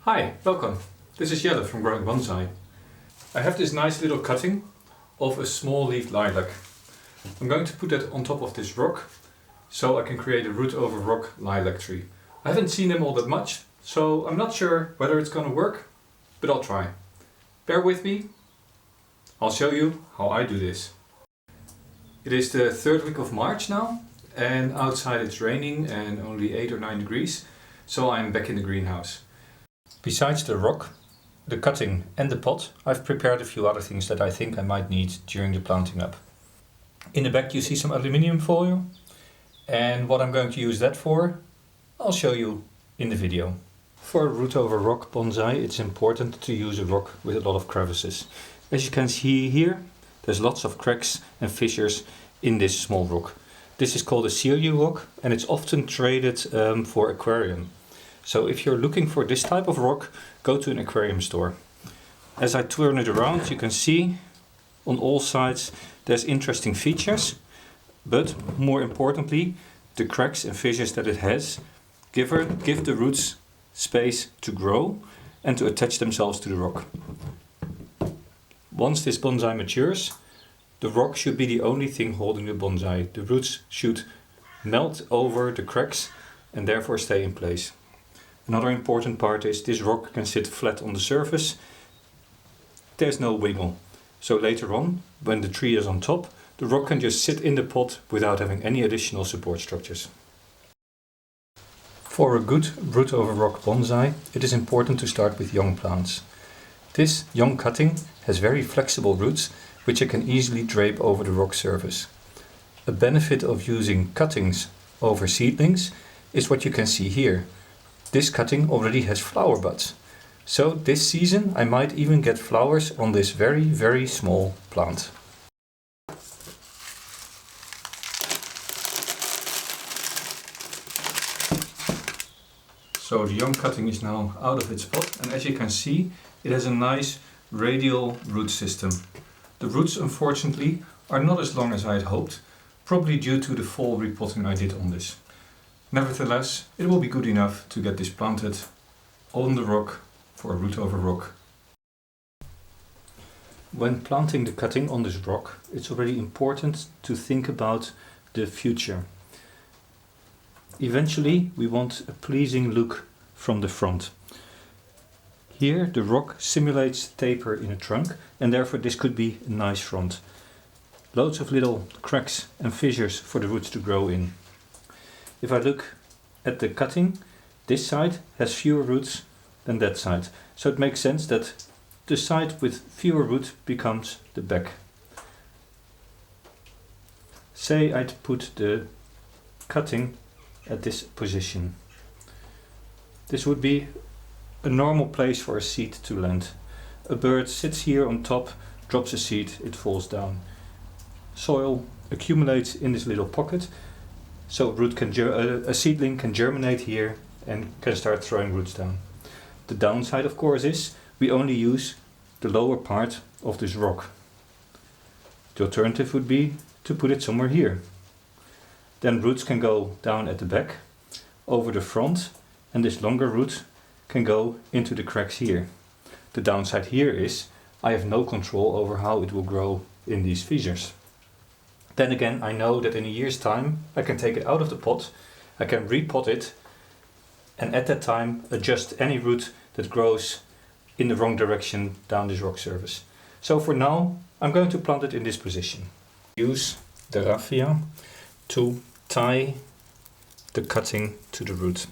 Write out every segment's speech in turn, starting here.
Hi, welcome. This is Jelle from Rock Bonsai. I have this nice little cutting of a small leaf lilac. I'm going to put that on top of this rock so I can create a root over rock lilac tree. I haven't seen them all that much, so I'm not sure whether it's going to work, but I'll try. Bear with me. I'll show you how I do this. It is the third week of March now, and outside it's raining and only 8 or 9 degrees, so I'm back in the greenhouse. Besides the rock, the cutting and the pot, I've prepared a few other things that I think I might need during the planting up. In the back you see some aluminium foil, and what I'm going to use that for, I'll show you in the video. For a root over rock bonsai, it's important to use a rock with a lot of crevices. As you can see here, there's lots of cracks and fissures in this small rock. This is called a Silu rock, and it's often traded for aquarium. So if you're looking for this type of rock, go to an aquarium store. As I turn it around, you can see on all sides there's interesting features, but more importantly, the cracks and fissures that it has give the roots space to grow and to attach themselves to the rock. Once this bonsai matures, the rock should be the only thing holding the bonsai. The roots should melt over the cracks and therefore stay in place. Another important part is this rock can sit flat on the surface. There's no wiggle. So later on, when the tree is on top, the rock can just sit in the pot without having any additional support structures. For a good root over rock bonsai, it is important to start with young plants. This young cutting has very flexible roots, which you can easily drape over the rock surface. A benefit of using cuttings over seedlings is what you can see here. This cutting already has flower buds. So this season I might even get flowers on this very small plant. So the young cutting is now out of its pot, and as you can see, it has a nice radial root system. The roots unfortunately are not as long as I had hoped, probably due to the fall repotting I did on this. Nevertheless, it will be good enough to get this planted on the rock for a root over rock. When planting the cutting on this rock, it's already important to think about the future. Eventually, we want a pleasing look from the front. Here, the rock simulates taper in a trunk, and therefore this could be a nice front. Loads of little cracks and fissures for the roots to grow in. If I look at the cutting, this side has fewer roots than that side. So it makes sense that the side with fewer roots becomes the back. Say I'd put the cutting at this position. This would be a normal place for a seed to land. A bird sits here on top, drops a seed, it falls down. Soil accumulates in this little pocket. So a seedling can germinate here and can start throwing roots down. The downside, of course, is we only use the lower part of this rock. The alternative would be to put it somewhere here. Then roots can go down at the back, over the front, and this longer root can go into the cracks here. The downside here is I have no control over how it will grow in these fissures. Then again, I know that in a year's time I can take it out of the pot, I can repot it, and at that time adjust any root that grows in the wrong direction down this rock surface. So for now I'm going to plant it in this position. Use the raffia to tie the cutting to the root.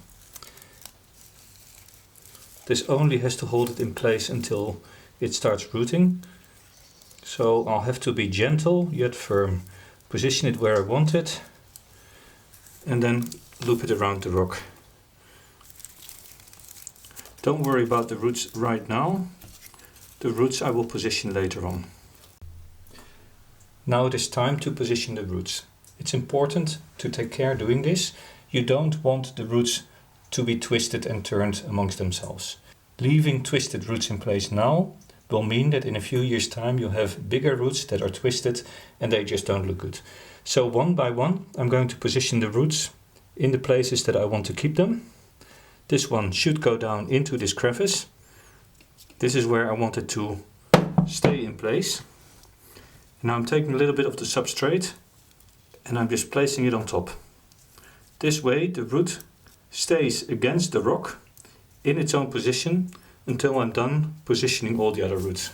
This only has to hold it in place until it starts rooting, so I'll have to be gentle yet firm. Position it where I want it and then loop it around the rock. Don't worry about the roots right now. The roots I will position later on. Now it is time to position the roots. It's important to take care doing this. You don't want the roots to be twisted and turned amongst themselves. Leaving twisted roots in place now will mean that in a few years' time you'll have bigger roots that are twisted and they just don't look good. So one by one I'm going to position the roots in the places that I want to keep them. This one should go down into this crevice. This is where I want it to stay in place. Now I'm taking a little bit of the substrate and I'm just placing it on top. This way the root stays against the rock in its own position until I'm done positioning all the other roots.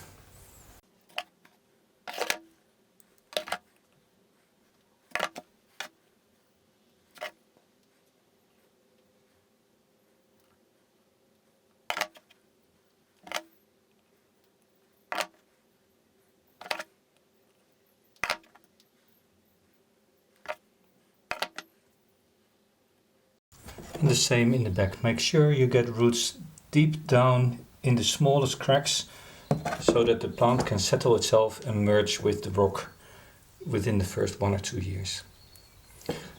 And the same in the back. Make sure you get roots deep down in the smallest cracks so that the plant can settle itself and merge with the rock within the first 1 or 2 years.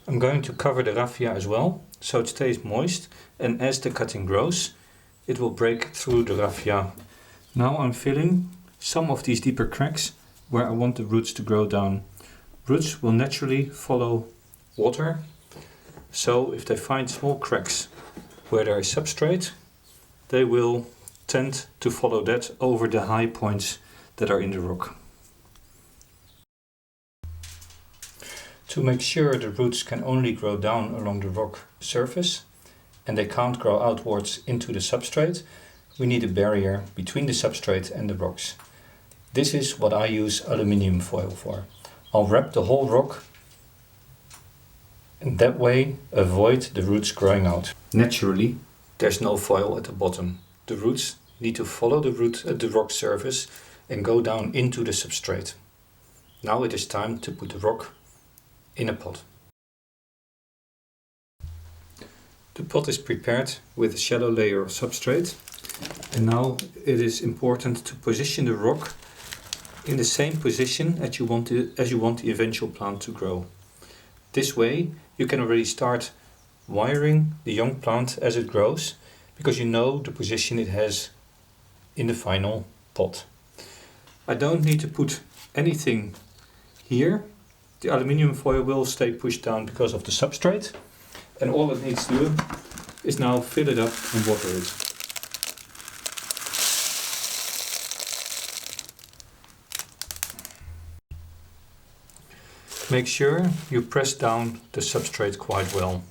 I'm going to cover the raffia as well so it stays moist, and as the cutting grows it will break through the raffia. Now I'm filling some of these deeper cracks where I want the roots to grow down. Roots will naturally follow water. So if they find small cracks where there is substrate, they will tend to follow that over the high points that are in the rock. To make sure the roots can only grow down along the rock surface and they can't grow outwards into the substrate, we need a barrier between the substrate and the rocks. This is what I use aluminium foil for. I'll wrap the whole rock and that way avoid the roots growing out. Naturally, there's no foil at the bottom. The roots need to follow the rock surface and go down into the substrate. Now it is time to put the rock in a pot. The pot is prepared with a shallow layer of substrate, and now it is important to position the rock in the same position as you want the eventual plant to grow. This way you can already start wiring the young plant as it grows, because you know the position it has in the final pot. I don't need to put anything here. The aluminium foil will stay pushed down because of the substrate, and all it needs to do is now fill it up and water it. Make sure you press down the substrate quite well.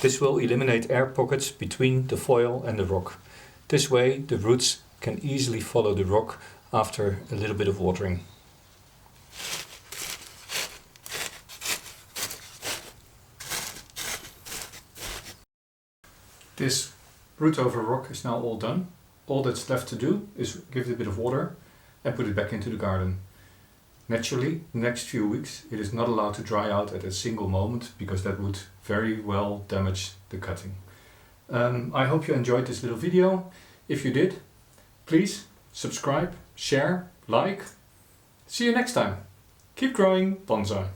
This will eliminate air pockets between the foil and the rock. This way the roots can easily follow the rock after a little bit of watering. This root over rock is now all done. All that's left to do is give it a bit of water and put it back into the garden. Naturally, the next few weeks it is not allowed to dry out at a single moment because that would very well damage the cutting. I hope you enjoyed this little video. If you did, please subscribe, share, like. See you next time. Keep growing bonsai.